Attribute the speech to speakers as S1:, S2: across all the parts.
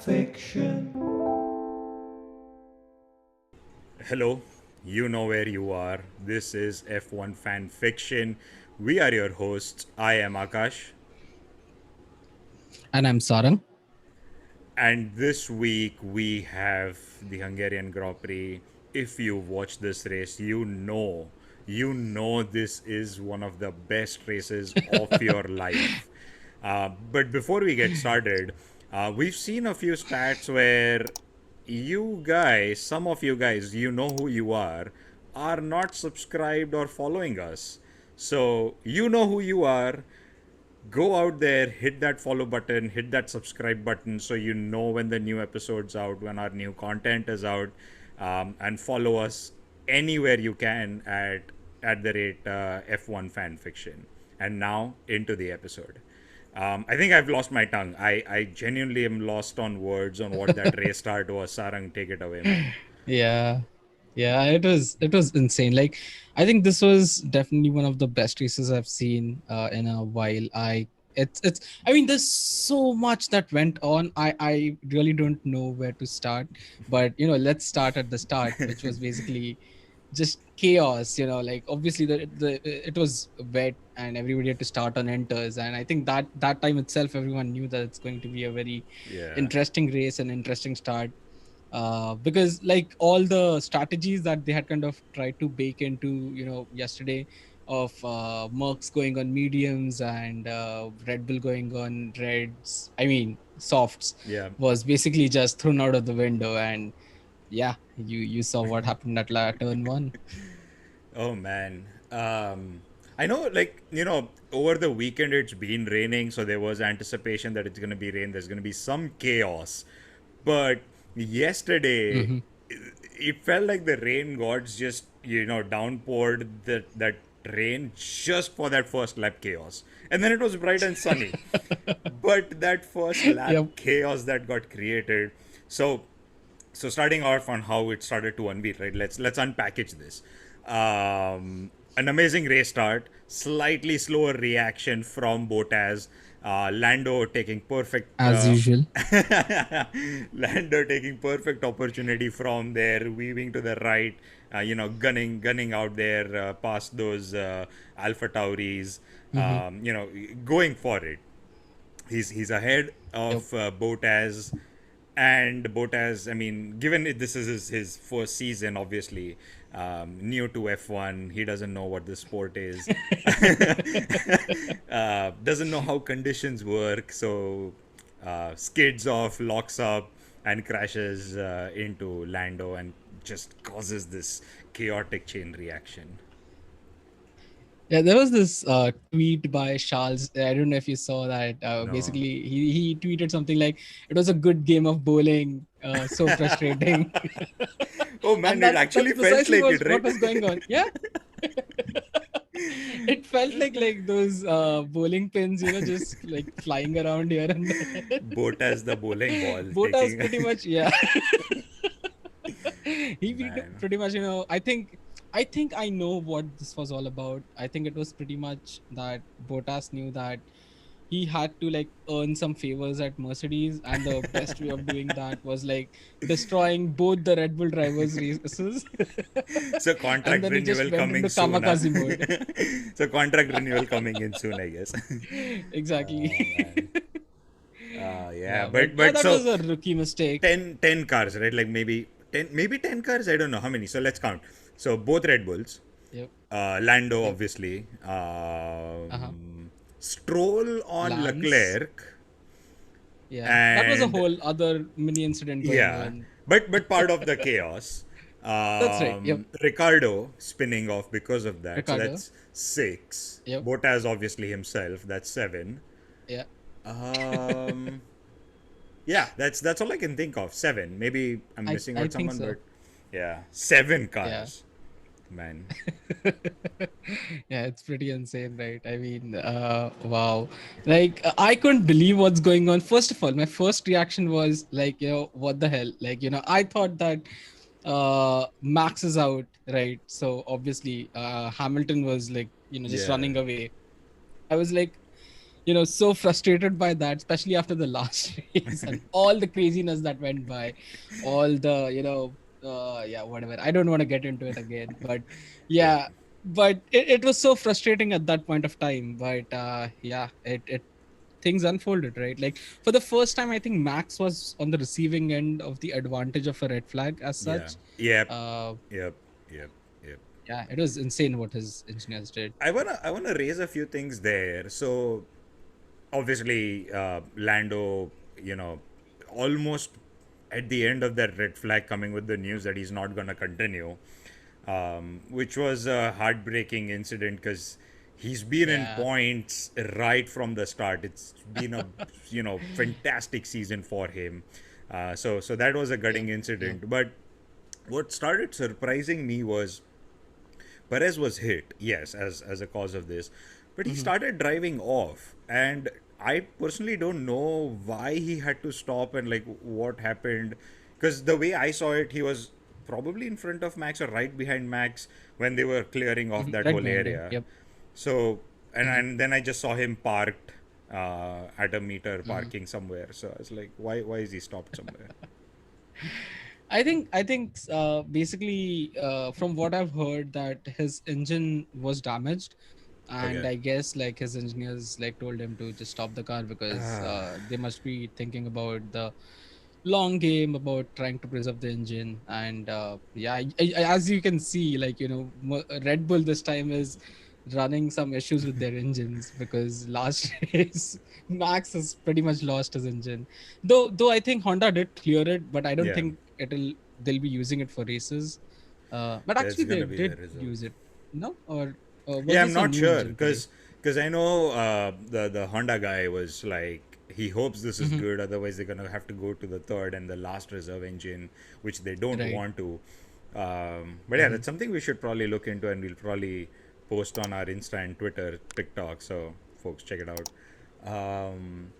S1: Fanfiction.
S2: Hello, you know where you are. This is F1 Fanfiction. We are your hosts. I am Akash.
S3: And I'm Sarang.
S2: And this week we have the Hungarian Grand Prix. If you watch this race, you know this is one of the best races of your life. But before we get started, we've seen a few stats where some of you guys, you know who you are not subscribed or following us. So you know who you are. Go out there, hit that follow button, hit that subscribe button so you know when the new episode's out, when our new content is out, and follow us anywhere you can at the rate F1 Fanfiction. And now into the episode. I think I've lost my tongue. I genuinely am lost on words on what that race start was. Sarang, take it away, man.
S3: Yeah. Yeah, it was insane. Like, I think this was definitely one of the best races I've seen in a while. I mean, there's so much that went on. I really don't know where to start. But let's start at the start, which was basically just chaos. Like, obviously the it was wet and everybody had to start on enters, and I think that time itself everyone knew that it's going to be a very
S2: Yeah.
S3: interesting race and interesting start, because like all the strategies that they had kind of tried to bake into yesterday, of Mercs going on mediums and Red Bull going on reds, I mean softs,
S2: Yeah.
S3: was basically just thrown out of the window. And yeah, you saw what happened at turn one.
S2: Oh man. I know, like, over the weekend it's been raining, so there was anticipation that it's gonna be rain. There's gonna be some chaos, but yesterday
S3: Hmm.
S2: it felt like the rain gods just downpoured that rain just for that first lap chaos, and then it was bright and sunny. But that first lap
S3: Yep.
S2: chaos that got created. So starting off on how it started to unveil, right? Let's unpackage this. An amazing race start, slightly slower reaction from Bottas. Lando taking perfect
S3: As usual.
S2: Lando taking perfect opportunity from there, weaving to the right, gunning out there past those Alpha Tauris,
S3: Hmm.
S2: going for it. He's ahead of
S3: Yep.
S2: Bottas, and Bottas. I mean, given this is his first season, obviously new to F1, he doesn't know what the sport is, doesn't know how conditions work, so skids off, locks up, and crashes into Lando, and just causes this chaotic chain reaction.
S3: Yeah, there was this tweet by Charles. I don't know if you saw that.
S2: No.
S3: Basically, he tweeted something like, "It was a good game of bowling. So frustrating."
S2: Oh man,
S3: And
S2: it
S3: that's
S2: actually felt
S3: precisely
S2: like
S3: what
S2: it,
S3: what
S2: right?
S3: was going on. Yeah, it felt like those bowling pins, just like flying around here and there.
S2: Bottas the bowling ball
S3: Botas
S2: taking.
S3: pretty much, yeah. He
S2: Man.
S3: pretty much, I think I know what this was all about. I think it was pretty much that Bottas knew that he had to like earn some favors at Mercedes, and the best way of doing that was like destroying both the Red Bull drivers' races.
S2: So
S3: And
S2: contract
S3: then he just
S2: renewal
S3: went
S2: coming
S3: into
S2: soon, huh?
S3: kamikaze mode.
S2: So contract renewal coming in soon, I guess.
S3: Exactly.
S2: Oh man. Yeah,
S3: Yeah, but
S2: but
S3: yeah,
S2: but
S3: that
S2: so
S3: was a rookie mistake.
S2: ten cars, right? Like maybe 10 cars. I don't know how many. So let's count. So both Red Bulls,
S3: Yep.
S2: Lando
S3: Yep.
S2: obviously,
S3: Uh-huh.
S2: Stroll on
S3: Lance.
S2: Leclerc,
S3: Yeah, that was a
S2: and
S3: whole other mini incident going
S2: yeah,
S3: on.
S2: but part of the chaos.
S3: That's right. Yep.
S2: Ricardo spinning off because of that. So
S3: Ricardo.
S2: that's six.
S3: Yep.
S2: Bottas obviously himself. That's seven.
S3: Yeah.
S2: Um, yeah, that's all I can think of. Seven. Maybe I'm
S3: I
S2: missing
S3: I
S2: out
S3: think
S2: someone,
S3: so.
S2: but yeah, seven
S3: Yeah.
S2: cars. Man.
S3: Yeah, it's pretty insane, right? I mean, wow. Like, I couldn't believe what's going on. First of all, my first reaction was like, what the hell? Like, I thought that Max is out, right? So obviously, Hamilton was like, just
S2: Yeah.
S3: running away. I was like, so frustrated by that, especially after the last race and all the craziness that went by, all the yeah, whatever. I don't want to get into it again, but
S2: Yeah.
S3: yeah, but it was so frustrating at that point of time. But yeah, it things unfolded, right? Like for the first time, I think Max was on the receiving end of the advantage of a red flag as
S2: Yeah.
S3: such.
S2: Yep.
S3: uh
S2: Yep. Yep. Yep.
S3: yeah, it was insane what his engineers did.
S2: I wanna raise a few things there. So obviously, Lando, you know, almost at the end of that red flag, coming with the news that he's not gonna continue, which was a heartbreaking incident because he's been in
S3: Yeah.
S2: points right from the start. It's been a fantastic season for him. So that was a
S3: Yep.
S2: gutting
S3: Yep.
S2: incident. But what started surprising me was Perez was hit, yes, as a cause of this, but he
S3: Hmm.
S2: started driving off, and I personally don't know why he had to stop and like what happened, because the way I saw it, he was probably in front of Max or right behind Max when they were clearing off that
S3: Right
S2: whole
S3: behind him.
S2: area.
S3: Yep.
S2: So
S3: Hmm.
S2: and then I just saw him parked at a meter
S3: Hmm.
S2: parking somewhere. So I was like, why is he stopped somewhere?
S3: I think basically from what I've heard that his engine was damaged, and
S2: Okay.
S3: I guess like his engineers like told him to just stop the car because they must be thinking about the long game, about trying to preserve the engine. And yeah, as you can see, like Red Bull this time is running some issues with their engines, because last race Max has pretty much lost his engine. Though I think Honda did clear it, but I don't
S2: Yeah.
S3: think they'll be using it for races. But
S2: That's
S3: actually they
S2: gonna be the
S3: did
S2: result.
S3: use it, no? Or was
S2: Yeah, I'm
S3: this a
S2: not
S3: new
S2: sure
S3: engine today?
S2: because I know the Honda guy was like he hopes this is
S3: Hmm.
S2: good. Otherwise, they're gonna have to go to the third and the last reserve engine, which they don't
S3: Right.
S2: want to. But yeah,
S3: Hmm.
S2: that's something we should probably look into, and we'll probably post on our Insta and Twitter, TikTok. So folks, check it out. Um,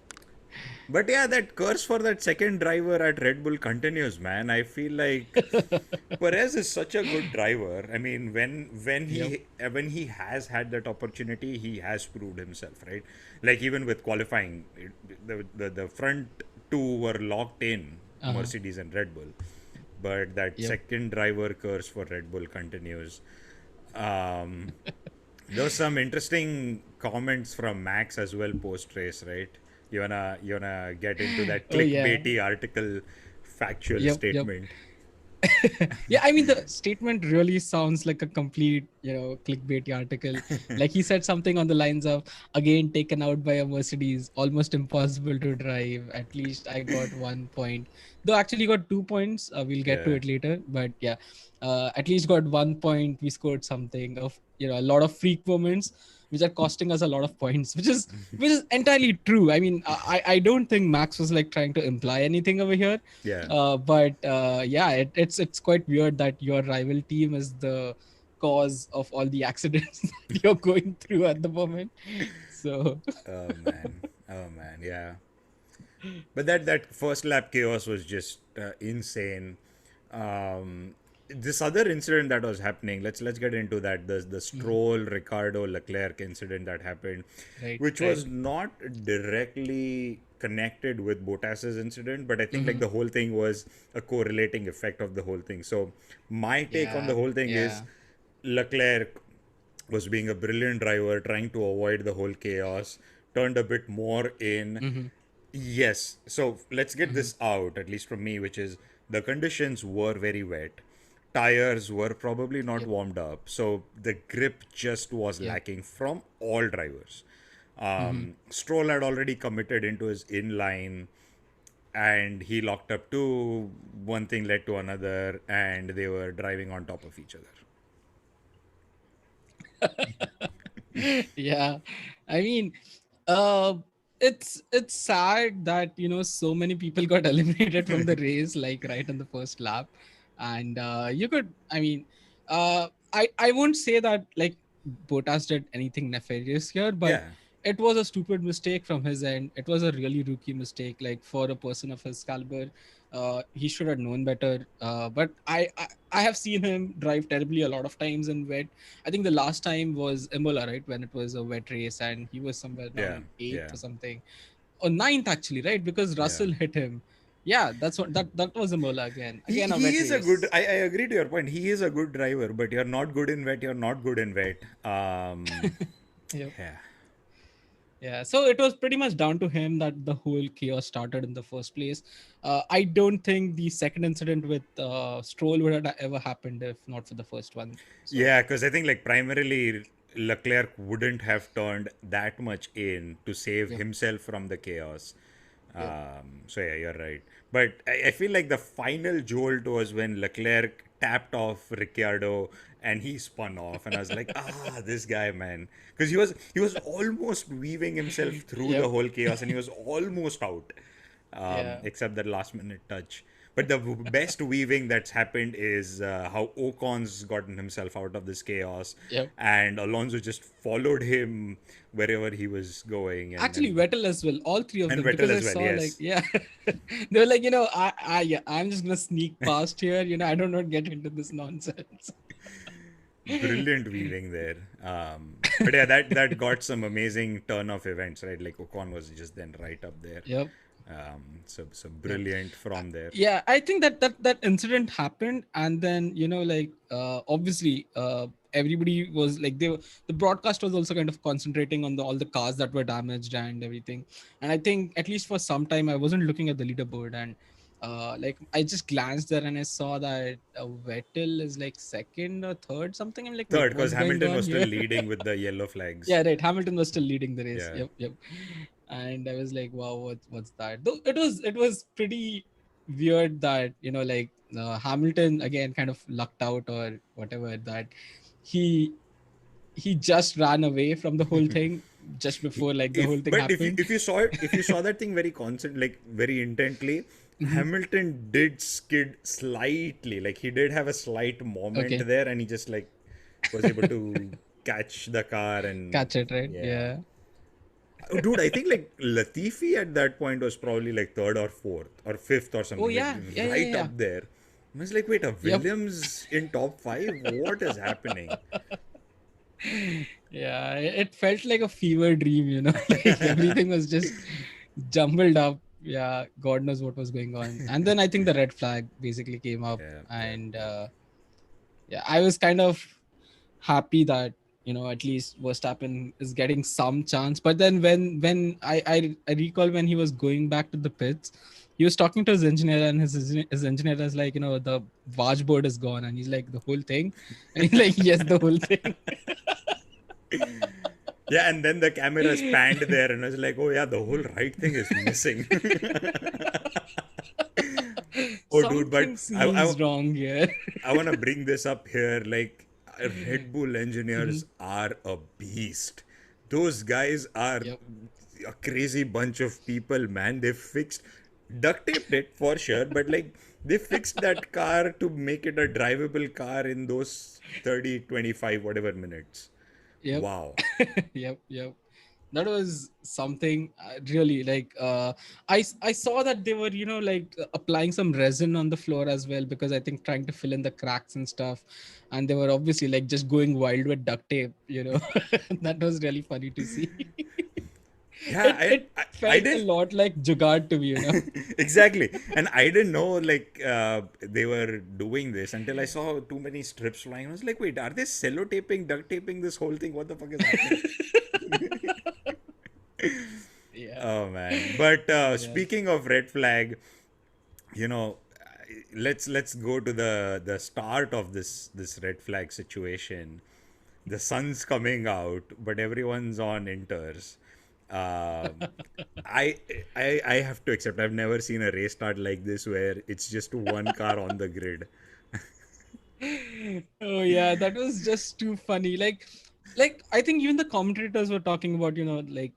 S2: but yeah, that curse for that second driver at Red Bull continues, man. I feel like Perez is such a good driver. I mean,
S3: Yep.
S2: when he has had that opportunity, he has proved himself, right? Like even with qualifying, the front two were locked in,
S3: Uh-huh.
S2: Mercedes and Red Bull, but that
S3: Yep.
S2: second driver curse for Red Bull continues. Um, there was some interesting comments from Max as well post race, right? You wanna get into that
S3: Oh yeah.
S2: clickbaity article, factual
S3: Yep. Yep.
S2: statement.
S3: Yeah, I mean the statement really sounds like a complete, clickbaity article. Like he said something on the lines of, again taken out by a Mercedes, almost impossible to drive. At least I got 1 point. Though actually got 2 points. We'll get to
S2: Yeah.
S3: it later. But yeah, at least got 1 point. We scored something of, a lot of freak moments which are costing us a lot of points, which is entirely true. I mean, I don't think Max was like trying to imply anything over here.
S2: Yeah.
S3: But yeah, it's quite weird that your rival team is the cause of all the accidents that you're going through at the moment. So
S2: Oh man. Oh man. Yeah. But that first lap chaos was just insane. This other incident that was happening, let's get into that. The
S3: Mhm.
S2: Stroll Ricardo Leclerc incident that happened,
S3: Right,
S2: which
S3: right.
S2: was not directly connected with Bottas's incident, but I think like
S3: Hmm.
S2: the whole thing was a correlating effect of the whole thing. So my take on the
S3: Yeah,
S2: whole thing is
S3: yeah.
S2: Leclerc was being a brilliant driver, trying to avoid the whole chaos, turned a bit more in.
S3: Hmm.
S2: Yes. So let's get
S3: Hmm.
S2: this out, at least from me, which is the conditions were very wet. Tires were probably not
S3: Yep,
S2: warmed up. So the grip just was
S3: yep.
S2: lacking from all drivers.
S3: Hmm.
S2: Stroll had already committed into his inline and he locked up two. One thing led to another, and they were driving on top of each other.
S3: Yeah, I mean, uh it's sad that so many people got eliminated from the race, like right in the first lap. And you could, I mean, I won't say that like Bottas did anything nefarious here, but
S2: Yeah.
S3: it was a stupid mistake from his end. It was a really rookie mistake. Like for a person of his caliber, he should have known better. But I have seen him drive terribly a lot of times in wet. I think the last time was Imola, right, when it was a wet race, and he was somewhere
S2: Yeah,
S3: down eighth
S2: yeah,
S3: or something, or ninth actually, right? Because
S2: yeah.
S3: Russell hit him. Yeah, that's what that was Imola again.
S2: He
S3: Again, a
S2: he
S3: wet
S2: is a good.
S3: race.
S2: I agree to your point. He is a good driver, but you're not good in wet. You're not good in wet.
S3: Yep.
S2: Yeah.
S3: Yeah, so it was pretty much down to him that the whole chaos started in the first place. I don't think the second incident with Stroll would have ever happened if not for the first one. So,
S2: Yeah, because I think like primarily Leclerc wouldn't have turned that much in to save
S3: yep,
S2: himself from the chaos.
S3: yep,
S2: So yeah, you're right. But I feel like the final jolt was when Leclerc tapped off Ricciardo and he spun off, and I was like, this guy, man, because he was almost weaving himself through the
S3: yep,
S2: whole chaos, and he was almost out,
S3: yeah,
S2: except that last minute touch. But the best weaving that's happened is how Ocon's gotten himself out of this chaos,
S3: yep.
S2: and Alonso just followed him wherever he was going,
S3: Actually, Vettel as well, all three of
S2: and
S3: them,
S2: Vettel
S3: because I
S2: as well.
S3: saw like,
S2: Yes,
S3: yeah, they were like, yeah, I'm just gonna sneak past here. I don't want to get into this nonsense.
S2: brilliant weaving there. But yeah, that got some amazing turn of events, right? Like Ocon was just then right up there.
S3: Yep.
S2: So
S3: Yep.
S2: brilliant from there.
S3: Yeah, I think that incident happened, and then like obviously everybody was like the broadcast was also kind of concentrating on all the cars that were damaged and everything. And I think at least for some time I wasn't looking at the leaderboard, and like I just glanced there and I saw that Vettel is like second or third something. I'm like, wait,
S2: Third, because
S3: what's going
S2: Hamilton
S3: on
S2: was still
S3: here?
S2: leading with the yellow flags.
S3: Yeah, right. Hamilton was still leading the race.
S2: Yeah.
S3: Yep, yep. And I was like, wow, what's that? Though it was pretty weird that like Hamilton again kind of lucked out or whatever, that he he just ran away from the whole thing just before like the whole
S2: If
S3: thing
S2: but
S3: happened.
S2: if you saw it, if you saw that thing very constant, like very intently,
S3: Mhm.
S2: Hamilton did skid slightly. Like he did have a slight moment
S3: Okay,
S2: there, and he just like was able to catch the car, and
S3: catch it right.
S2: yeah.
S3: Yeah.
S2: Oh, dude, I think like Latifi at that point was probably like third or fourth or fifth or
S3: Oh
S2: something, like
S3: yeah, yeah, yeah,
S2: right
S3: yeah.
S2: up there. I was like, wait, a
S3: Yep.
S2: Williams in top five? What is happening?
S3: Yeah, it felt like a fever dream, like everything was just jumbled up. Yeah, God knows what was going on. And then I think the red flag basically came up,
S2: Yeah, yeah,
S3: and
S2: yeah.
S3: yeah, I was kind of happy that at least Verstappen is getting some chance. But then when I recall when he was going back to the pits, he was talking to his engineer, and his engineer is like, the watchboard is gone, and he's like, the whole thing, and he's like, yes, the whole thing.
S2: Yeah, and then the camera spanned there, and I was like, oh yeah, the whole right thing is missing. Oh, dude, but
S3: Something seems wrong here.
S2: I want to bring this up here. Like, Red Bull
S3: Mhm.
S2: engineers are a beast. Those guys are
S3: Yep.
S2: a crazy bunch of people, man. They fixed, duct taped it for sure, but like, they fixed that car to make it a drivable car in those 30, 25, whatever minutes.
S3: Yep.
S2: Wow.
S3: Yep. Yep. That was something really like I saw that they were like applying some resin on the floor as well, because I think trying to fill in the cracks and stuff, and they were obviously like just going wild with duct tape. That was really funny to see.
S2: Yeah,
S3: It
S2: I
S3: felt a
S2: didn't.
S3: lot like Jugaad to me.
S2: Exactly. And I didn't know like they were doing this until I saw too many strips flying. I was like, wait, are they sellotaping, duct taping this whole thing? What the fuck is happening?
S3: Yeah.
S2: Oh man. But
S3: Yeah.
S2: speaking of red flag, you know, let's go to the start of this red flag situation. The sun's coming out, but everyone's on inters. Um, I, I have to accept I've never seen a race start like this where it's just one car on the grid.
S3: Oh yeah, that was just too funny. Like I think even the commentators were talking about, like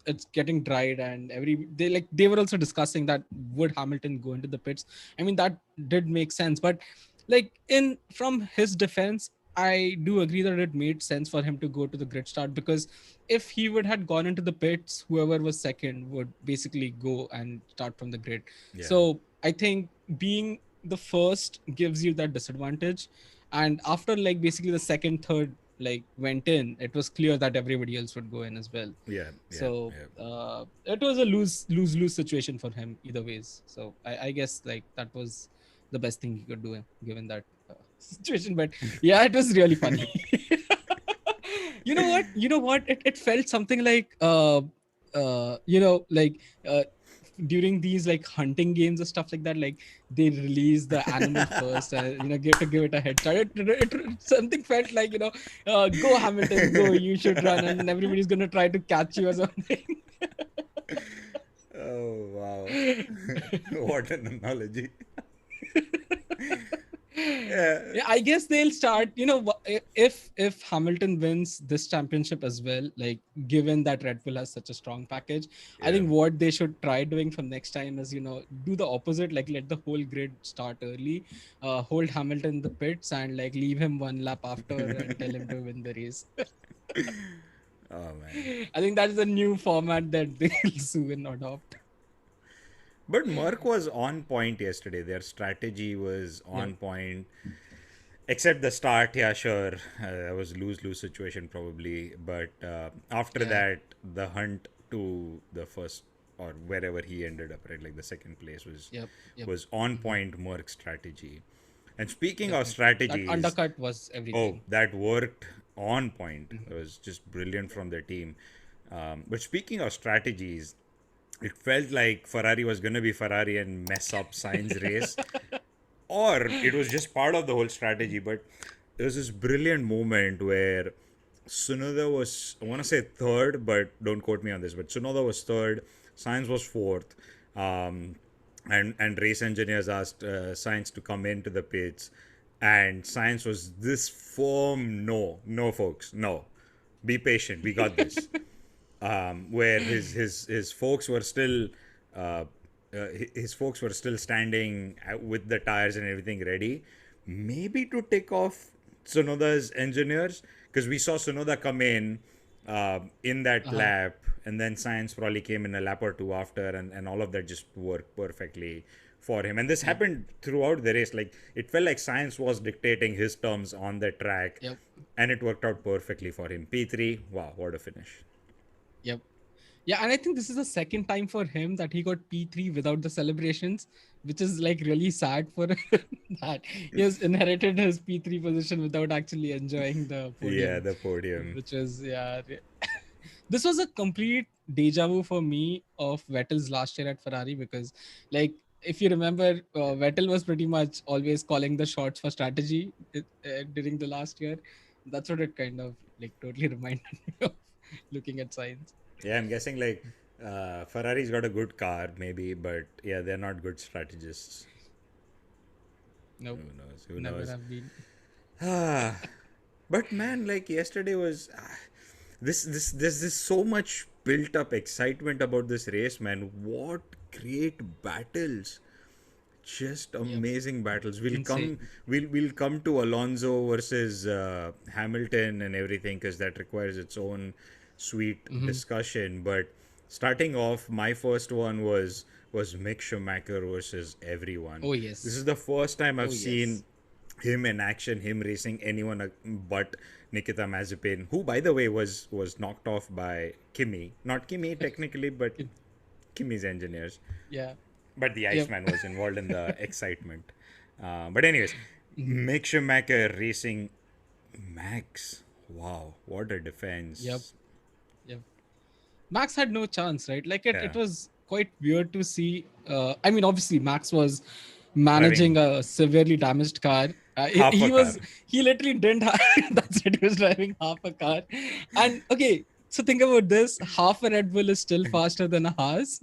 S3: it's getting dried, and they were also discussing that would Hamilton go into the pits. I mean, that did make sense, but like in from his defense, I do agree that it made sense for him to go to the grid start, because if he would had gone into the pits, whoever was second would basically go and start from the grid.
S2: Yeah,
S3: So I think being the first gives you that disadvantage. And after like basically the second, third like went in, it was clear that everybody else would go in as well.
S2: yeah, yeah,
S3: So
S2: yeah.
S3: it was a lose situation for him either ways. So I guess like that was the best thing he could do given that situation. But yeah, it was really funny. You know what, it felt something like like during these like hunting games or stuff like that, like they release the animal first, give it a head start. Something felt like, go Hamilton, go, you should run, and then everybody's gonna try to catch you or something.
S2: Oh wow, what an analogy. Yeah,
S3: Yeah, I guess they'll start, if Hamilton wins this championship as well, like given that Red Bull has such a strong package, I
S2: yeah.
S3: think what they should try doing from next time is, do the opposite, like let the whole grid start early, hold Hamilton in the pits and like leave him one lap after and tell him to win the race.
S2: Oh man.
S3: I think that's the new format that they'll soon adopt.
S2: But Merc was on point yesterday. Their strategy was
S3: Yep.
S2: on point. Except the start, yeah, sure. That was lose-lose situation probably. But after
S3: Yeah.
S2: that, the hunt to the first or wherever he ended up, right, like the second place
S3: Yep. Yep.
S2: was on
S3: Hmm.
S2: point Merc strategy. And speaking of
S3: Definitely. That
S2: strategies,
S3: undercut was
S2: oh,
S3: everything.
S2: that worked on point.
S3: Mhm.
S2: It was just brilliant from their team. But speaking of strategies, it felt like Ferrari was going to be Ferrari and mess up Sainz race, or it was just part of the whole strategy. But there was this brilliant moment where Tsunoda was, I want to say third, but don't quote me on this, but Tsunoda was third, Sainz was fourth. Um, and race engineers asked Sainz to come into the pits, and Sainz was this firm, no, no, folks, no, be patient, we got this. Where his folks were still uh, his folks were still standing with the tires and everything ready, maybe to take off Tsunoda's engineers, because we saw Tsunoda come in that
S3: Uh-huh.
S2: lap, and then Sainz probably came in a lap or two after, and all of that just worked perfectly for him. And this
S3: Yep.
S2: happened throughout the race. Like it felt like Sainz was dictating his terms on the track,
S3: Yep.
S2: and it worked out perfectly for him. P3, wow, what a finish!
S3: Yep. Yeah, and I think this is the second time for him that he got P3 without the celebrations, which is like really sad for him that he has inherited his P3 position without actually enjoying the
S2: Yeah,
S3: podium,
S2: the podium.
S3: which is, yeah. This was a complete deja vu for me of Vettel's last year at Ferrari, because, like, if you remember, Vettel was pretty much always calling the shots for strategy during the last year. That's what it kind of like totally reminded me of looking at science.
S2: Yeah, I'm guessing like Ferrari's got a good car, maybe, but yeah, they're not good strategists. Who
S3: Nope,
S2: knows? Who
S3: never
S2: knows?
S3: have been.
S2: Ah, but man, like yesterday was this. There's this so much built up excitement about this race, man. What great battles! Just
S3: Yep,
S2: amazing battles.
S3: insane.
S2: We'll come to Alonso versus Hamilton and everything, because that requires its own sweet
S3: Hmm.
S2: discussion. But starting off, my first one was Mick Schumacher versus everyone.
S3: Oh
S2: This is
S3: yes,
S2: the first time
S3: oh
S2: I've
S3: yes.
S2: seen him in action, him racing anyone but Nikita Mazepin, who by the way was knocked off by Kimi, not Kimi technically, but Kimi's engineers.
S3: Yeah.
S2: But the
S3: Yep.
S2: Iceman was involved in the excitement. But anyways, Mick Schumacher racing Max. Wow, what a
S3: Yep.
S2: defense!
S3: Yep. Max had no chance, right? Like it
S2: Yeah,
S3: was quite weird to see. I mean, obviously, Max was managing
S2: driving
S3: a severely damaged car.
S2: half a car.
S3: He literally didn't have, that's it. He was driving half a car. And okay, so think about this: half a Red Bull is still faster than a Haas.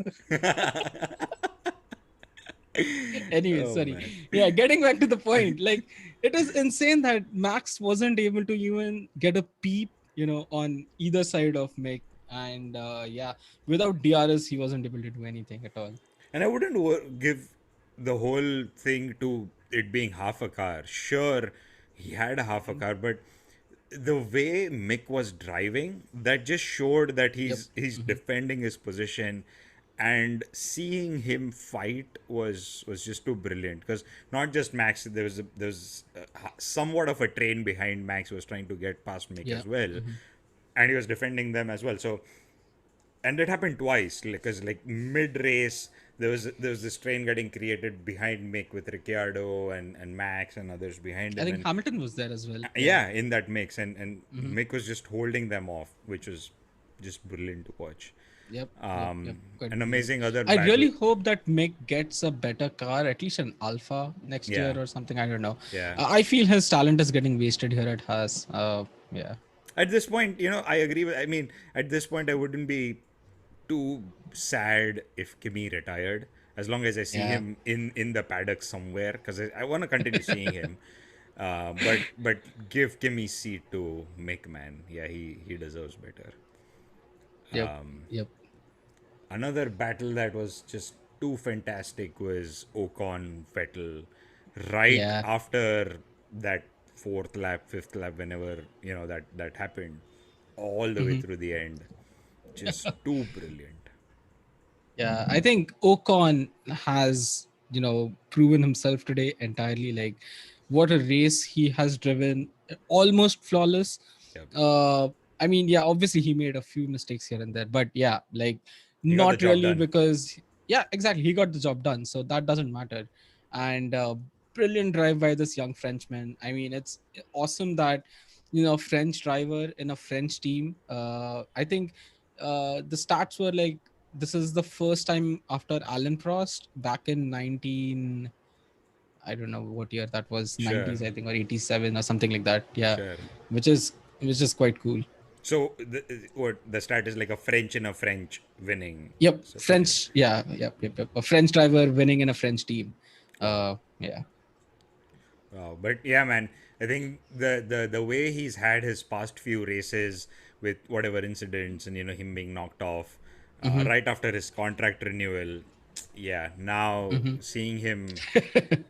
S3: Anyway,
S2: Oh
S3: sorry.
S2: man.
S3: Yeah, getting back to the point, like it is insane that Max wasn't able to even get a peep, on either side of Mick. And yeah, without DRS, he wasn't able to do anything at all.
S2: And I wouldn't give the whole thing to it being half a car. Sure, he had a half a car, but the way Mick was driving, that just showed that
S3: Yep.
S2: he's defending his position, and seeing him fight was just too brilliant. Because not just Max, there was somewhat of a train behind Max who was trying to get past Mick
S3: Yeah.
S2: as well, and he was defending them as well. So, and it happened twice because like mid race there was this train getting created behind Mick with Ricciardo and Max and others behind
S3: I
S2: him,
S3: think
S2: and
S3: Hamilton was there as well. Yeah.
S2: yeah, in that mix, and Mick was just holding them off, which was just brilliant to watch.
S3: Yep. Yep. Yep. Quite
S2: An
S3: brilliant.
S2: amazing other
S3: I
S2: battle.
S3: really hope that Mick gets a better car, at least an Alpha next year
S2: Yeah,
S3: or something. I don't know.
S2: yeah.
S3: I feel his talent is getting wasted here at Haas. Yeah.
S2: At this point, I agree with. I mean, at this point, I wouldn't be too sad if Kimi retired, as long as I see
S3: Yeah.
S2: him in the paddock somewhere, because I want to continue seeing him. But give Kimi seat to Mick, man. Yeah, he deserves better.
S3: Yep. Yep.
S2: Another battle that was just too fantastic was Ocon Vettel, right
S3: Yeah.
S2: after that fourth lap, fifth lap, whenever that happened, all the way through the end. Just too brilliant.
S3: Yeah, I think Ocon has, proven himself today entirely. Like, what a race he has driven, almost flawless.
S2: Yep.
S3: Uh, I mean, yeah, obviously he made a few mistakes here and there, but yeah, like
S2: He got the
S3: not
S2: job
S3: really
S2: done.
S3: because, yeah, exactly, he got the job done, so that doesn't matter. And brilliant drive by this young Frenchman. I mean, it's awesome that French driver in a French team. I think the stats were like this is the first time after Alan Prost back in 19, I don't know what year that was,
S2: Sure,
S3: 90s I think, or 87 or something like that. Yeah,
S2: sure.
S3: which is quite cool.
S2: So what the start is like a French in a French winning.
S3: Yep,
S2: So okay.
S3: French. Yeah, yep. A French driver winning in a French team.
S2: Wow.
S3: Yeah,
S2: Wow. But yeah, man, I think the way he's had his past few races with whatever incidents and him being knocked off right after his contract renewal. Yeah, now seeing him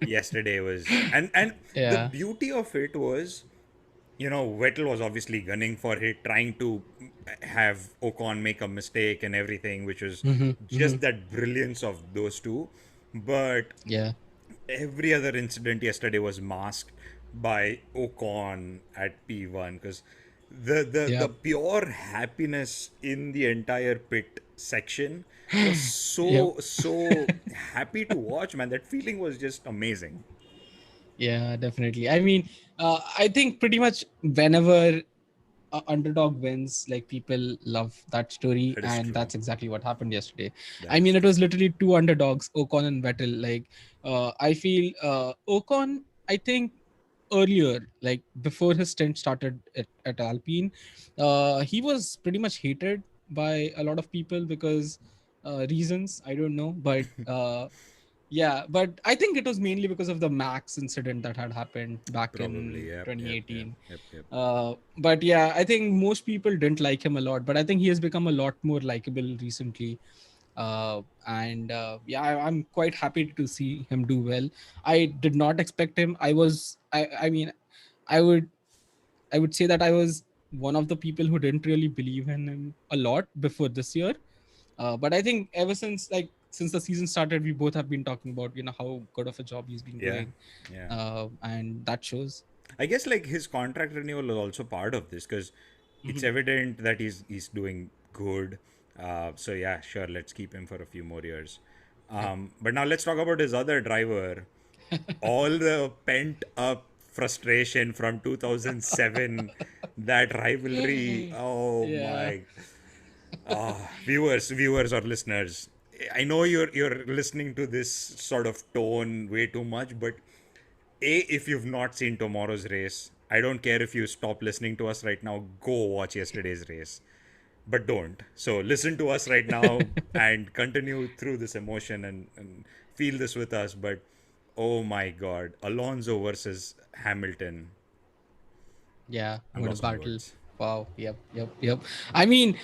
S2: yesterday was, and the
S3: yeah.
S2: beauty of it was, Vettel was obviously gunning for it, trying to have Ocon make a mistake and everything, which was just that brilliance of those two. But
S3: Yeah,
S2: every other incident yesterday was masked by Ocon at P1, because the
S3: yep,
S2: pure happiness in the entire pit section was
S3: yep.
S2: so happy to watch, man. That feeling was just amazing.
S3: Yeah, definitely. I mean, I think pretty much whenever underdog wins, like people love that story,
S2: That is
S3: and
S2: true.
S3: that's exactly what happened yesterday.
S2: That
S3: I
S2: is
S3: mean, it
S2: true.
S3: was literally two underdogs, Ocon and Vettel. Like, I feel Ocon, I think earlier, like before his stint started at Alpine, he was pretty much hated by a lot of people because reasons I don't know, but yeah, but I think it was mainly because of the Max incident that had happened back
S2: Probably.
S3: in
S2: Yep. Yep. Yep.
S3: 2018.
S2: Yep. Yep.
S3: But yeah, I think most people didn't like him a lot, but I think he has become a lot more likable recently. And yeah, I'm quite happy to see him do well. I did not expect him. I mean, I would I would say that I was one of the people who didn't really believe in him a lot before this year. But I think ever since the season started, we both have been talking about how good of a job he's been
S2: Yeah.
S3: doing,
S2: Yeah.
S3: and that shows.
S2: I guess like his contract renewal was also part of this, because it's
S3: Mhm.
S2: evident that he's doing good. So yeah, sure, let's keep him for a few more years.
S3: Yep.
S2: But now let's talk about his other driver. All the pent up frustration from 2007, that rivalry. Oh
S3: Yeah.
S2: my, viewers or listeners, I know you're listening to this sort of tone way too much, but if you've not seen tomorrow's race, I don't care if you stop listening to us right now, go watch yesterday's race. But don't. So listen to us right now and continue through this emotion, and feel this with us. But oh my god, Alonso versus Hamilton.
S3: Yeah,
S2: I'm
S3: what a
S2: lost for
S3: battle.
S2: words.
S3: Wow. Yep. I mean,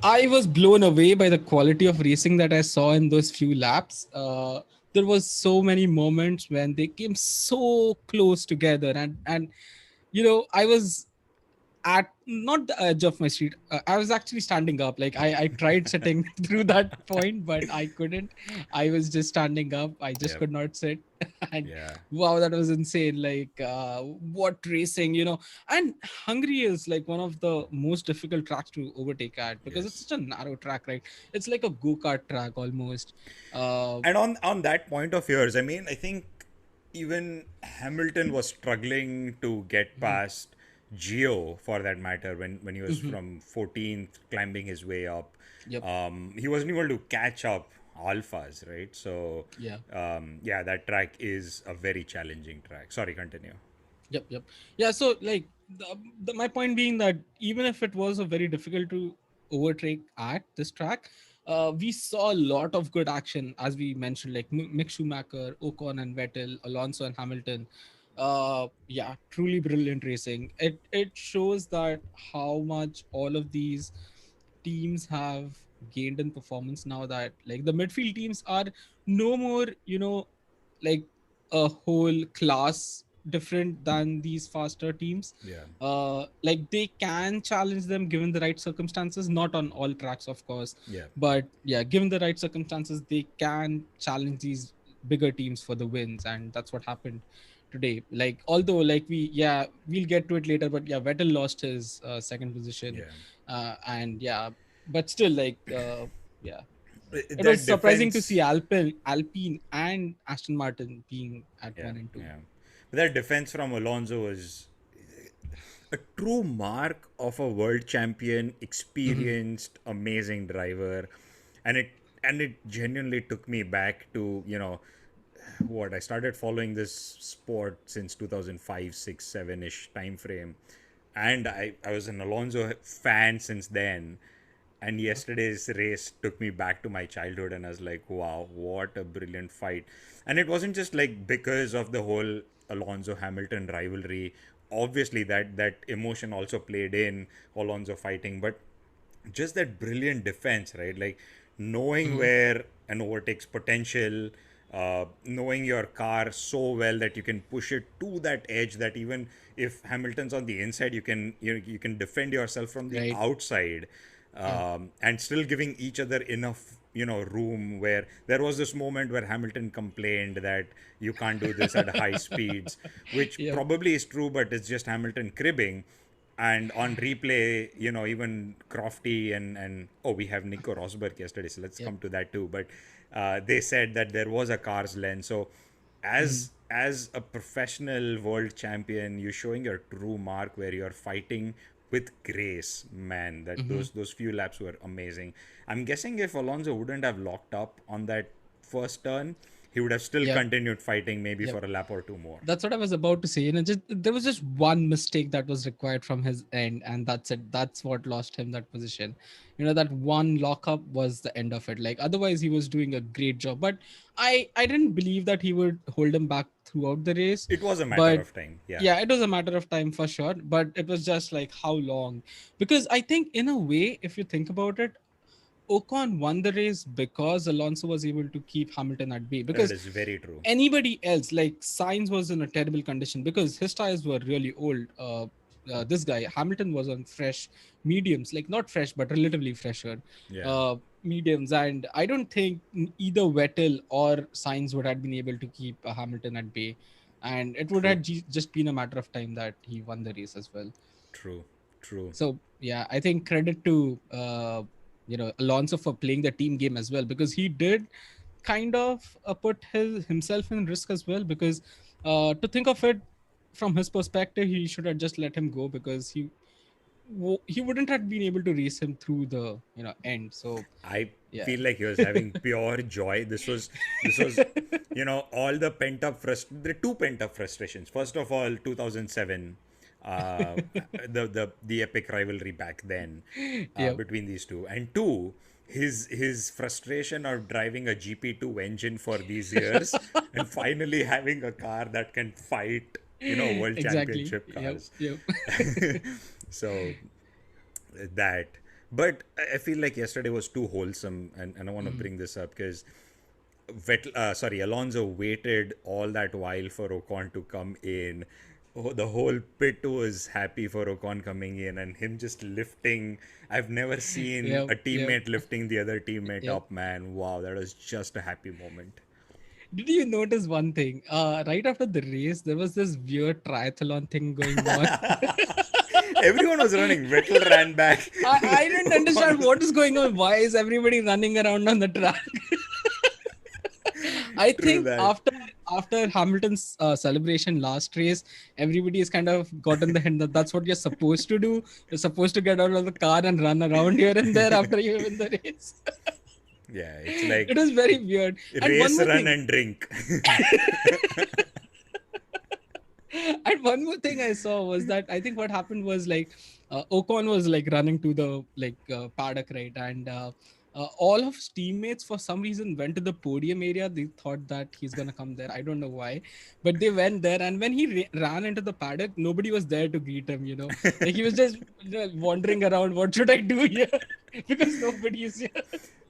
S3: I was blown away by the quality of racing that I saw in those few laps. There was so many moments when they came so close together, and I was at not the edge of my seat. I was actually standing up. Like I tried sitting through that point, but I couldn't. I was just standing up. I just
S2: Yep.
S3: could not sit. And
S2: Yeah.
S3: wow, that was insane. Like what racing. And Hungary is like one of the most difficult tracks to overtake at because it's
S2: Yes.
S3: such a narrow track, right? It's like a go-kart track almost. Uh,
S2: And on that point of yours, I mean, I think even Hamilton was struggling to get past Gio for that matter when he was
S3: mhm.
S2: from 14th climbing his way up.
S3: Yep.
S2: He wasn't able to catch up Alphas, right? So
S3: Yeah.
S2: yeah, that track is a very challenging track. Sorry, continue.
S3: Yep. Yeah, so like my point being that even if it was a very difficult to overtake at this track, we saw a lot of good action as we mentioned, like Mick Schumacher, Ocon and Vettel, Alonso and Hamilton. Yeah, truly brilliant racing. It shows that how much all of these teams have gained in performance now that like the midfield teams are no more, like a whole class different than these faster teams.
S2: Yeah,
S3: Like they can challenge them given the right circumstances, not on all tracks of course,
S2: yeah,
S3: but yeah, given the right circumstances they can challenge these bigger teams for the wins, and that's what happened today. Like although like we'll get to it later, but yeah, Vettel lost his second position.
S2: yeah.
S3: And yeah, but still like yeah, it was
S2: That
S3: surprising to see
S2: defense.
S3: Alpine and Aston Martin being at
S2: Yeah,
S3: 1 and 2.
S2: yeah. But that defense from Alonso was a true mark of a world champion,
S3: Mhm.
S2: experienced, amazing driver, and it genuinely took me back to what I started following this sport since 2005, 6, 7 ish time frame, and I was an Alonso fan since then. And yesterday's race took me back to my childhood, and I was like, wow, what a brilliant fight. And it wasn't just like because of the whole Alonso Hamilton rivalry. Obviously, that emotion also played in Alonso fighting, but just that brilliant defense, right? Like knowing
S3: Mhm.
S2: where an overtake's potential, knowing your car so well that you can push it to that edge that even if Hamilton's on the inside, you can defend yourself from the
S3: Right.
S2: outside,
S3: Yeah.
S2: and still giving each other enough room. Where there was this moment where Hamilton complained that you can't do this at high speeds, which
S3: Yep.
S2: probably is true, but it's just Hamilton cribbing. And on replay, even Crofty and oh, we have Nico Rosberg yesterday, so let's
S3: Yep.
S2: come to that too. But they said that there was a car's length. So
S3: Mhm.
S2: as a professional world champion, you're showing your true mark where you're fighting with grace, man. That
S3: Mhm.
S2: those few laps were amazing. I'm guessing if Alonso wouldn't have locked up on that first turn, he would have still
S3: Yep.
S2: continued fighting maybe
S3: Yep.
S2: for a lap or two more.
S3: That's what I was about to say. Just there was just one mistake that was required from his end, and that's it. That's what lost him that position. That one lockup was the end of it. Like otherwise, he was doing a great job. But I didn't believe that he would hold him back throughout the race.
S2: It was a matter
S3: But
S2: of time. Yeah.
S3: yeah, it was a matter of time for sure. But it was just like how long? Because I think in a way, if you think about it, Ocon won the race because Alonso was able to keep Hamilton at bay.
S2: That
S3: Because
S2: is very true.
S3: anybody else, like Sainz, was in a terrible condition because his tires were really old. This guy Hamilton was on fresh mediums, like not fresh but relatively fresher
S2: Yeah.
S3: uh, mediums, and I don't think either Vettel or Sainz would have been able to keep Hamilton at bay, and it would
S2: True.
S3: have just been a matter of time that he won the race as well.
S2: True. True.
S3: So yeah, I think credit to Alonso for playing the team game as well, because he did kind of put himself in risk as well, because to think of it from his perspective, he should have just let him go because he wouldn't have been able to race him through the end. So
S2: I
S3: yeah.
S2: feel like he was having pure joy. This was all the the two pent up frustrations. First of all, 2007, uh, the epic rivalry back then,
S3: Yep.
S2: between these two, and two, his frustration of driving a GP2 engine for these years and finally having a car that can fight world
S3: Exactly.
S2: championship
S3: Yep.
S2: cars.
S3: Yep.
S2: So that, but I feel like yesterday was too wholesome, and I want to
S3: Mhm.
S2: bring this up because Alonso waited all that while for Ocon to come in. Oh, the whole pit was happy for Ocon coming in and him just lifting. I've never seen
S3: Yep,
S2: a
S3: yep,
S2: teammate lifting the other teammate
S3: yep.
S2: up, man. Wow, that was just a happy moment.
S3: Did you notice one thing? Right after the race, there was this weird triathlon thing going on.
S2: Everyone was running. Vettel ran back.
S3: I didn't
S2: Ocon
S3: understand
S2: was
S3: what is going on. Why is everybody running around on the track? I
S2: true
S3: think
S2: that.
S3: after Hamilton's celebration last race, everybody has kind of gotten the hint that that's what you're supposed to do. You're supposed to get out of the car and run around here and there after you win the race.
S2: Yeah, it's like
S3: It was very weird. And one
S2: race,
S3: more
S2: run,
S3: thing.
S2: and drink.
S3: And one more thing I saw was that I think what happened was like Ocon was like running to the like paddock, right? And all of his teammates for some reason went to the podium area. They thought that he's gonna come there. I don't know why, but they went there. And when he ran into the paddock, nobody was there to greet him. Like he was just wandering around. What should I do here? Because nobody is here.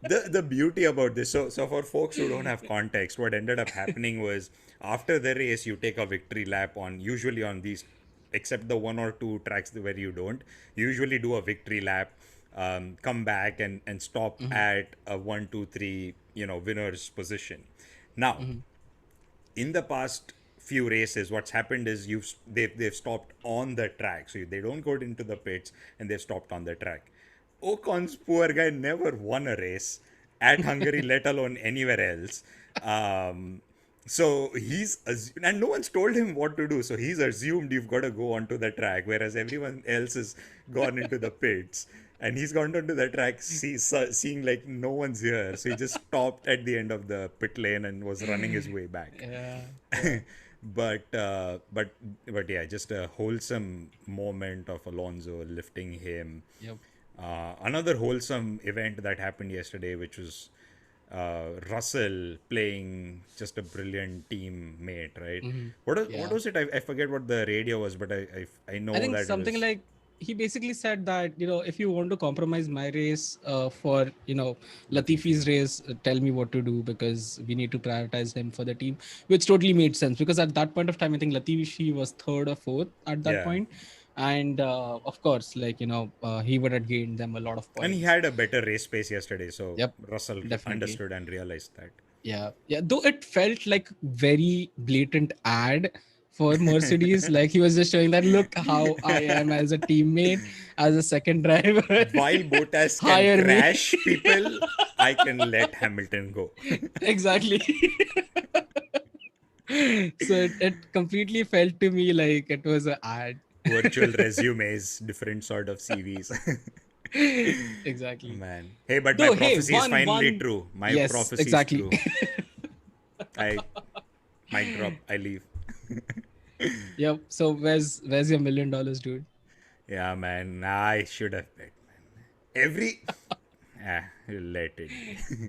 S2: The beauty about this, so for folks who don't have context, what ended up happening was after the race you take a victory lap on, usually on these, except the one or two tracks where you don't, you usually do a victory lap, come back and stop
S3: Mhm,
S2: at a 1 2 3, winner's position. Now,
S3: mhm,
S2: in the past few races, what's happened is they've stopped on the track, so they don't go into the pits and they've stopped on the track. Ocon's poor guy never won a race at Hungary, let alone anywhere else. Um, so and no one's told him what to do. So he's assumed you've got to go onto the track, whereas everyone else has gone into the pits. And he's gone onto the track, seeing like no one's here. So he just stopped at the end of the pit lane and was running his way back.
S3: yeah, yeah,
S2: but yeah, just a wholesome moment of Alonso lifting him.
S3: yep.
S2: Another wholesome event that happened yesterday, which was Russell playing just a brilliant teammate, right?
S3: Mhm,
S2: What
S3: yeah.
S2: was it? I forget what the radio was, but I
S3: I
S2: know
S3: think
S2: that it
S3: something
S2: was.
S3: like he basically said that if you want to compromise my race for Latifi's
S2: Latifi.
S3: race, tell me what to do because we need to prioritize him for the team, which totally made sense because at that point of time I think Latifi was third or fourth at that
S2: Yeah,
S3: point, and of course he would have gained them a lot of
S2: and he
S3: points.
S2: had a better race pace yesterday, so
S3: Yep,
S2: Russell
S3: definitely.
S2: understood and realized that.
S3: Yeah, though it felt like very blatant ad for Mercedes. Like he was just showing that look how I am as a teammate, as a second driver.
S2: While Bottas can
S3: Hire me.
S2: crash people, I can let Hamilton go.
S3: Exactly. So it completely felt to me like it was an ad.
S2: Virtual resumes, different sort of CVs.
S3: Exactly.
S2: Man. Hey, but my
S3: Though, hey,
S2: prophecy is finally
S3: one,
S2: true. My
S3: yes,
S2: prophecy is
S3: exactly.
S2: true. I mic drop. I leave.
S3: Yep. So where's your $1 million, dude?
S2: Yeah, man. I should have bet, man. Every. Let it be.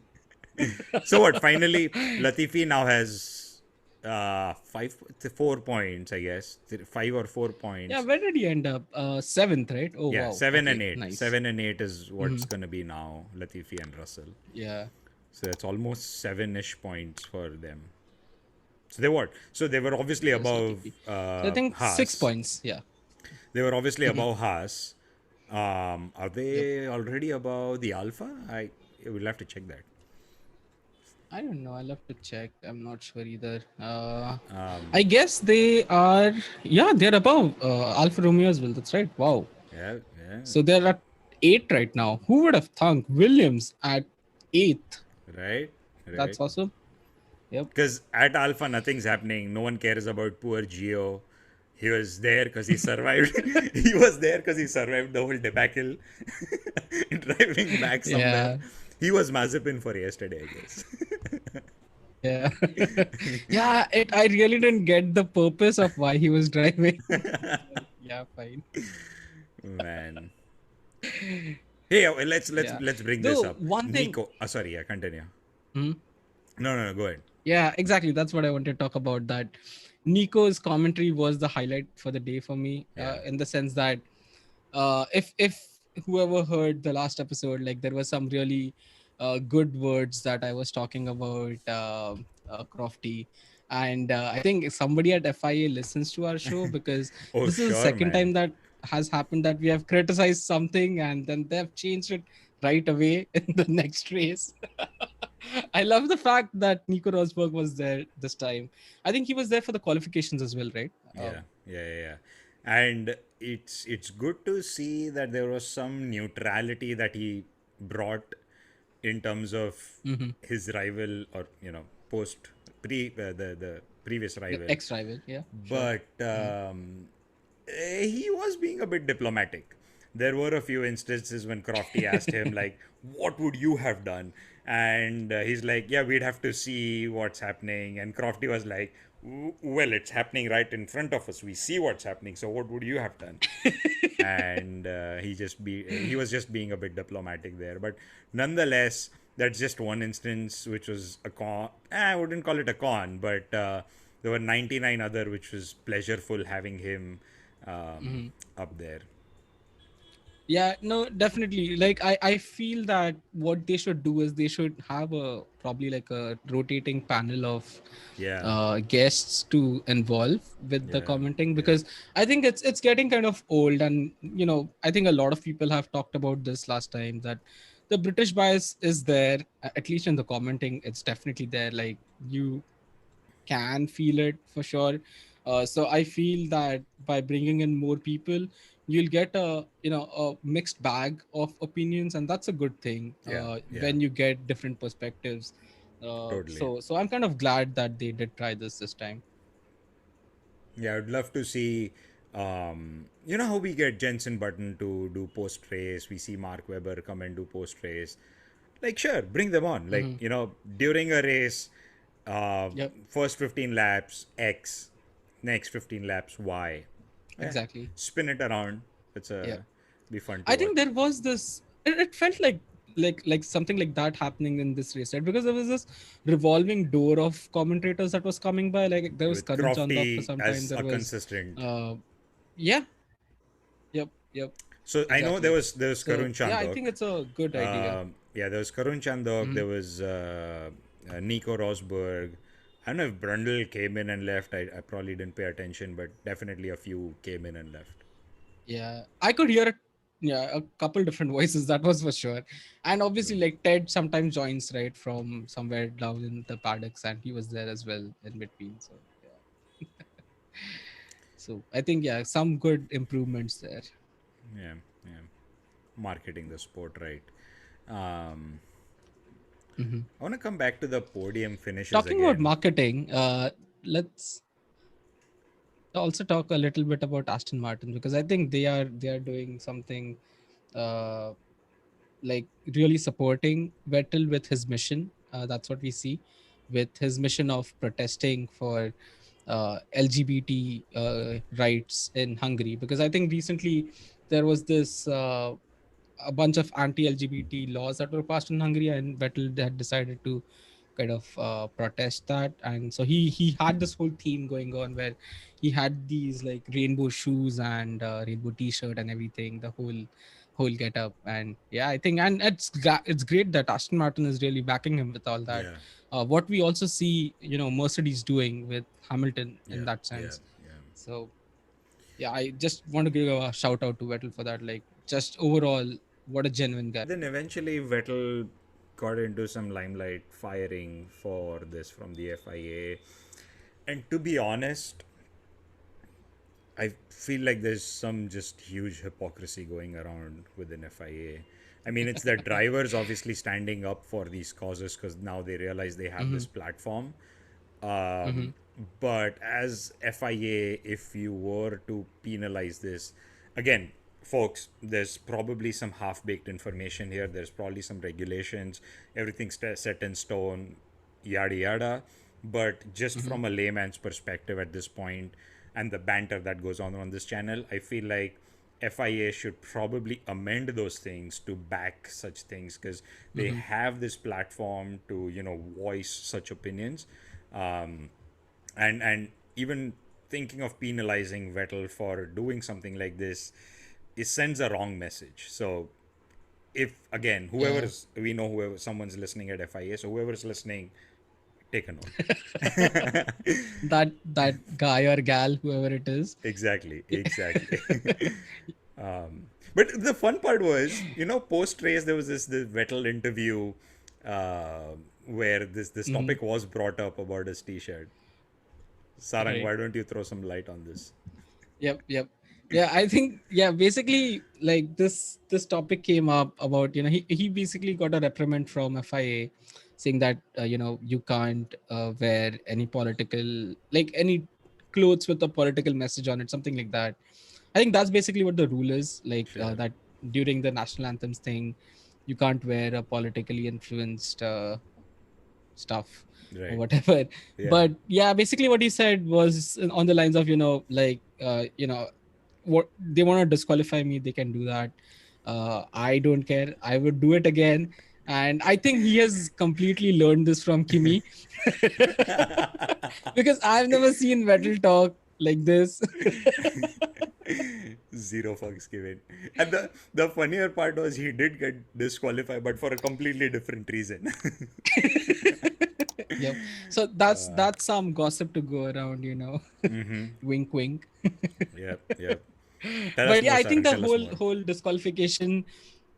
S2: So what? Finally, Latifi now has 4 points, I guess. 5 or 4 points.
S3: Yeah, where did he end up? Seventh, right? Oh
S2: Yeah,
S3: wow.
S2: seven and
S3: Okay,
S2: eight.
S3: nice.
S2: 7 and 8 is
S3: Hmm.
S2: what's gonna be now. Latifi and Russell.
S3: Yeah.
S2: So it's almost 7-ish points for them. So they what? So they were obviously
S3: Where's
S2: above
S3: Latifi? So I think six
S2: Haas.
S3: points. Yeah.
S2: They were obviously
S3: Mhm.
S2: above Haas. Are
S3: Yep.
S2: they already above the Alpha? I will have to check that.
S3: I don't know. I'll have to check. I'm not sure either. I guess they are. Yeah, they're above Alfa Romeo as well. That's right. Wow.
S2: Yeah, yeah,
S3: So they're at eight right now. Who would have thunk Williams at eighth?
S2: right, right.
S3: That's awesome. Yep.
S2: Because at Alpha, nothing's happening. No one cares about poor Gio. He was there because he survived. He was there because he survived the whole debacle, driving back somewhere.
S3: Yeah.
S2: He was Mazepin for yesterday, I guess.
S3: Yeah. Yeah. I really didn't get the purpose of why he was driving. Like, yeah, fine.
S2: Man. Hey, let's
S3: Yeah.
S2: let's bring this
S3: Though
S2: up.
S3: one thing.
S2: Nico. Sorry, yeah, continue.
S3: Hmm?
S2: No, go ahead.
S3: Yeah, exactly. That's what I wanted to talk about. That Nico's commentary was the highlight for the day for me,
S2: Yeah.
S3: in the sense that if whoever heard the last episode, like there were some really good words that I was talking about Crofty, And I think somebody at FIA listens to our show, because
S2: Oh,
S3: this is the
S2: sure,
S3: second
S2: man.
S3: time that has happened that we have criticized something and then they've changed it right away in the next race. I love the fact that Nico Rosberg was there this time. I think he was there for the qualifications as well, right?
S2: Yeah. And it's good to see that there was some neutrality that he brought in terms of
S3: Mhm.
S2: his rival, or post pre the previous
S3: The
S2: rival.
S3: ex-rival, yeah, sure.
S2: But
S3: Mhm.
S2: he was being a bit diplomatic. There were a few instances when Crofty asked him, like, what would you have done? And he's like, yeah, we'd have to see what's happening. And Crofty was like, well, it's happening right in front of us. We see what's happening. So what would you have done? And he was just being a bit diplomatic there. But nonetheless, that's just one instance, which was a con. I wouldn't call it a con, but there were 99 other, which was pleasureful having him
S3: Mhm.
S2: up there.
S3: Yeah, no, definitely. Like I feel that what they should do is they should have a probably like a rotating panel of
S2: Yeah,
S3: guests to involve with the
S2: yeah,
S3: commenting,
S2: yeah,
S3: because I think it's getting kind of old. And I think a lot of people have talked about this last time, that the British bias is there, at least in the commenting. It's definitely there. Like, you can feel it for sure. So I feel that by bringing in more people, you'll get a mixed bag of opinions, and that's a good thing
S2: yeah, yeah,
S3: when you get different perspectives.
S2: totally.
S3: So I'm kind of glad that they did try this time.
S2: Yeah, I'd love to see. You know how we get Jensen Button to do post race? We see Mark Webber come and do post race. Like, sure, bring them on. Like,
S3: Hmm.
S2: during a race, uh,
S3: Yep,
S2: first 15 laps, X, next 15 laps, Y. Yeah,
S3: exactly.
S2: spin it around. It's
S3: Yep.
S2: be fun to
S3: I think
S2: watch.
S3: there was this. It felt like something like that happening in this race, right? Because there was this revolving door of commentators that was coming by. Like, there was
S2: With
S3: Karun Chandhok for
S2: Crofty
S3: some time.
S2: as
S3: There
S2: a
S3: was,
S2: consistent.
S3: uh, yeah, yep,
S2: So I know
S3: exactly.
S2: there was
S3: So
S2: Karun
S3: yeah, I
S2: Chandhok.
S3: think it's a good idea.
S2: Yeah, there was Karun Chandhok.
S3: Mhm.
S2: There was Nico Rosberg. I don't know if Brundle came in and left. I probably didn't pay attention, but definitely a few came in and left.
S3: Yeah, I could hear it. Yeah, a couple different voices, that was for sure. And obviously, like, Ted sometimes joins right from somewhere down in the paddocks, and he was there as well in between. So yeah, so I think, yeah, some good improvements there.
S2: Yeah, yeah. Marketing the sport right. Um,
S3: Mhm.
S2: I want to come back to the podium finishes
S3: Talking about
S2: again.
S3: marketing, let's also talk a little bit about Aston Martin, because I think they are doing something uh, like really supporting Vettel with his mission. That's what we see with his mission of protesting for LGBT rights in Hungary. Because I think recently there was this a bunch of anti-LGBT laws that were passed in Hungary, and Vettel had decided to kind of protest that. And so he had this whole theme going on where he had these like rainbow shoes and rainbow t-shirt and everything, the whole get up. And yeah, I think, and it's great that Aston Martin is really backing him with all that.
S2: Yeah,
S3: What we also see, Mercedes doing with Hamilton in
S2: yeah,
S3: that
S2: yeah,
S3: sense.
S2: yeah.
S3: So yeah, I just want to give a shout out to Vettel for that. Like, just overall, what a genuine guy.
S2: Then eventually Vettel got into some limelight, firing for this from the FIA. And to be honest, I feel like there's some just huge hypocrisy going around within FIA. I mean, it's the drivers obviously standing up for these causes because now they realize they have
S3: Hmm.
S2: this platform.
S3: Hmm.
S2: Um, but as FIA, if you were to penalize this, again, folks, there's probably some half baked information here. There's probably some regulations, everything's set in stone, yada yada. But just
S3: Hmm.
S2: from a layman's perspective at this point, and the banter that goes on this channel, I feel like FIA should probably amend those things to back such things because they
S3: Hmm.
S2: have this platform to voice such opinions. um, and even thinking of penalizing Vettel for doing something like this, it sends a wrong message. So if again,
S3: Yeah.
S2: whoever someone's listening at FIA, so whoever's listening, take a note.
S3: That guy or gal, whoever it is.
S2: Exactly, exactly. But the fun part was, post race there was this Vettel interview where this
S3: Mhm.
S2: topic was brought up about his T-shirt. Sarang,
S3: Right.
S2: why don't you throw some light on this?
S3: Yep. Yeah, I think, yeah, basically, like, this topic came up about, he basically got a reprimand from FIA, saying that, you can't wear any political, like, any clothes with a political message on it, something like that. I think that's basically what the rule is, like,
S2: Sure.
S3: that during the national anthems thing, you can't wear a politically influenced stuff or
S2: Right.
S3: whatever.
S2: Yeah.
S3: But yeah, basically what he said was on the lines of, like, what they want to disqualify me, they can do that. I don't care, I would do it again. And I think he has completely learned this from Kimi. Because I've never seen Vettel talk like this.
S2: Zero fucks given. And the funnier part was he did get disqualified, but for a completely different reason.
S3: Yep. So that's some gossip to go around, wink wink.
S2: Yep, yep. Tell us
S3: But yeah,
S2: more,
S3: I think
S2: Sarang.
S3: the
S2: Tell us
S3: whole
S2: more.
S3: whole disqualification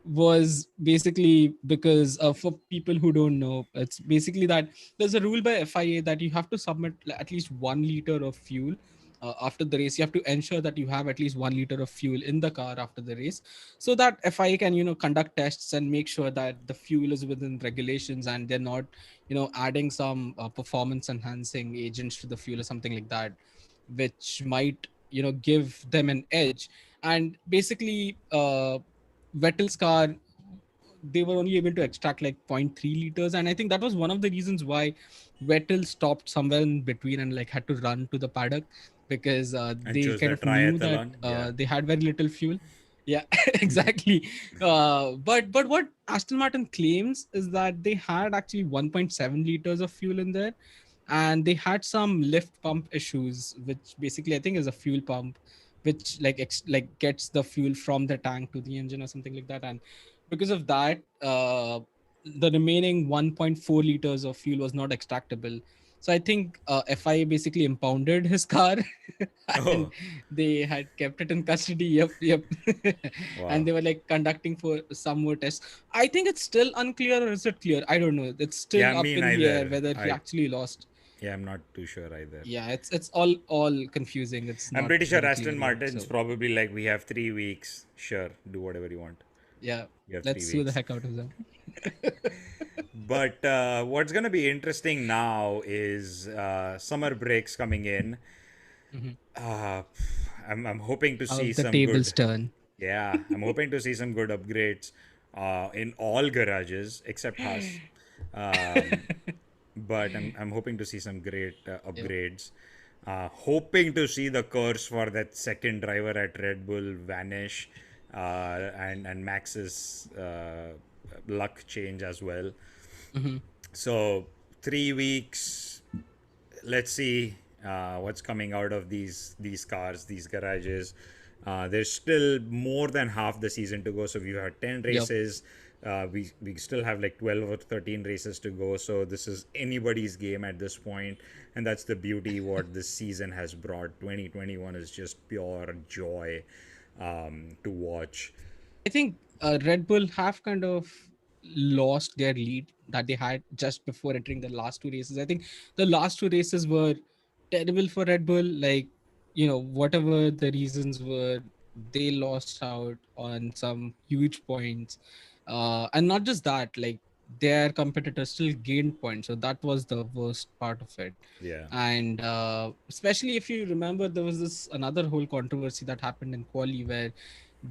S3: was basically because, for people who don't know, it's basically that there's a rule by FIA that you have to submit at least 1 liter of fuel after the race. You have to ensure that you have at least 1 liter of fuel in the car after the race, so that FIA can, conduct tests and make sure that the fuel is within regulations and they're not, adding some performance enhancing agents to the fuel or something like that, which might, give them an edge. And basically, Vettel's car, they were only able to extract like zero point 0.3 liters, and I think that was one of the reasons why Vettel stopped somewhere in between and like had to run to the paddock, because
S2: And
S3: they
S2: chose
S3: kind
S2: the
S3: of knew that
S2: triathlon. Yeah.
S3: they had very little fuel. Yeah, exactly. But what Aston Martin claims is that they had actually 1.7 liters of fuel in there, and they had some lift pump issues, which basically I think is a fuel pump, which like like gets the fuel from the tank to the engine or something like that. And because of that, the remaining 1.4 liters of fuel was not extractable. So I think FIA basically impounded his car, and
S2: Oh,
S3: they had kept it in custody. Yep. And
S2: wow.
S3: they were like conducting for some more tests. I think it's still unclear, or is it clear? I don't know. It's
S2: Yeah,
S3: still up
S2: me
S3: in the air
S2: neither.
S3: whether he
S2: I
S3: actually lost.
S2: Yeah, I'm not too sure either.
S3: Yeah, it's all confusing. It's
S2: I'm
S3: not
S2: pretty sure
S3: very clear
S2: Aston
S3: yet.
S2: Martin's
S3: So
S2: probably like, we have 3 weeks. Sure, do whatever you want.
S3: yeah,
S2: You have three
S3: let's sue the
S2: weeks.
S3: heck out of them.
S2: But what's gonna be interesting now is summer breaks coming in.
S3: Mhm.
S2: Uh, I'm hoping to
S3: How
S2: see
S3: the
S2: some
S3: tables
S2: good.
S3: turn.
S2: Yeah, I'm hoping to see some good upgrades in all garages except Haas. Um, but I'm hoping to see some great
S3: Yep.
S2: upgrades. Hoping to see the curse for that second driver at Red Bull vanish, and Max's luck change as well.
S3: Mhm.
S2: So 3 weeks. Let's see what's coming out of these cars, these garages. There's still more than half the season to go, so we have 10
S3: Yep.
S2: races. We still have like 12 or 13 races to go, so this is anybody's game at this point, and that's the beauty what this season has brought. 2021 is just pure joy to watch.
S3: I think Red Bull have kind of lost their lead that they had just before entering the last two races. I think the last two races were terrible for Red Bull. Like, whatever the reasons were, they lost out on some huge points. And not just that, like, their competitors still gained points. So that was the worst part of it.
S2: Yeah,
S3: And especially if you remember, there was this another whole controversy that happened in quali where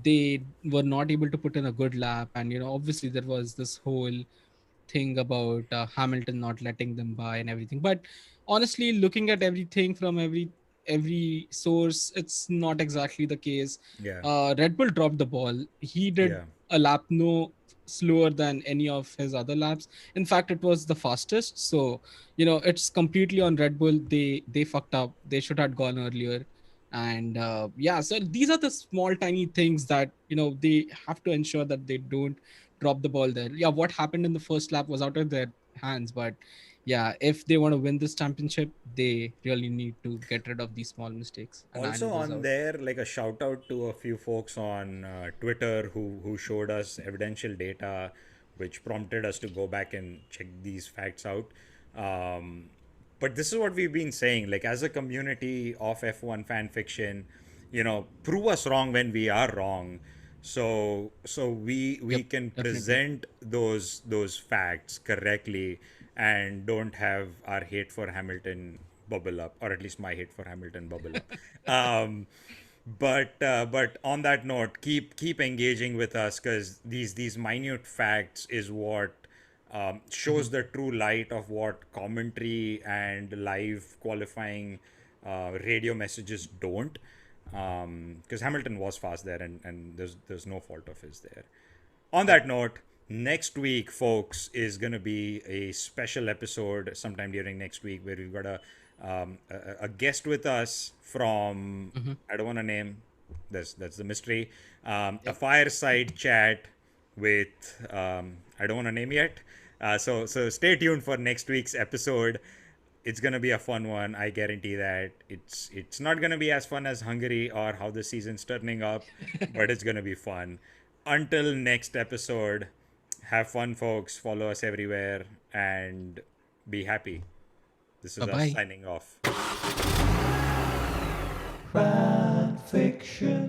S3: they were not able to put in a good lap, and obviously there was this whole thing about Hamilton not letting them buy and everything. But honestly, looking at everything from every source, it's not exactly the case.
S2: yeah,
S3: Red Bull dropped the ball. He did
S2: yeah,
S3: a lap no slower than any of his other laps. In fact, it was the fastest. So it's completely on Red Bull. They fucked up. They should have gone earlier. And yeah, so these are the small tiny things that they have to ensure that they don't drop the ball there. Yeah, what happened in the first lap was out of their hands, but yeah, if they want to win this championship, they really need to get rid of these small mistakes and
S2: Also
S3: iron those
S2: on
S3: out.
S2: there, like a shout out to a few folks on Twitter who showed us evidential data, which prompted us to go back and check these facts out. Um, but this is what we've been saying, like as a community of F1 fan fiction, prove us wrong when we are wrong. So we
S3: Yep,
S2: can
S3: definitely.
S2: present those facts correctly and don't have our hate for Hamilton bubble up, or at least my hate for Hamilton bubble up. Um, but on that note, keep engaging with us, because these minute facts is what shows the true light of what commentary and live qualifying radio messages don't. Because Hamilton was fast there, and there's no fault of his there. On
S3: Yep.
S2: that note, next week, folks, is going to be a special episode sometime during next week where we've got a guest with us from,
S3: Mm-hmm.
S2: I don't want to name, that's the mystery, a
S3: Yep.
S2: fireside chat with, I don't want to name yet. So stay tuned for next week's episode. It's gonna be a fun one. I guarantee that. It's not gonna be as fun as Hungary or how the season's turning up, but it's gonna be fun. Until next episode, have fun, folks. Follow us everywhere and be happy. This is
S3: Bye
S2: us
S3: bye.
S2: signing off.
S1: Fanfiction.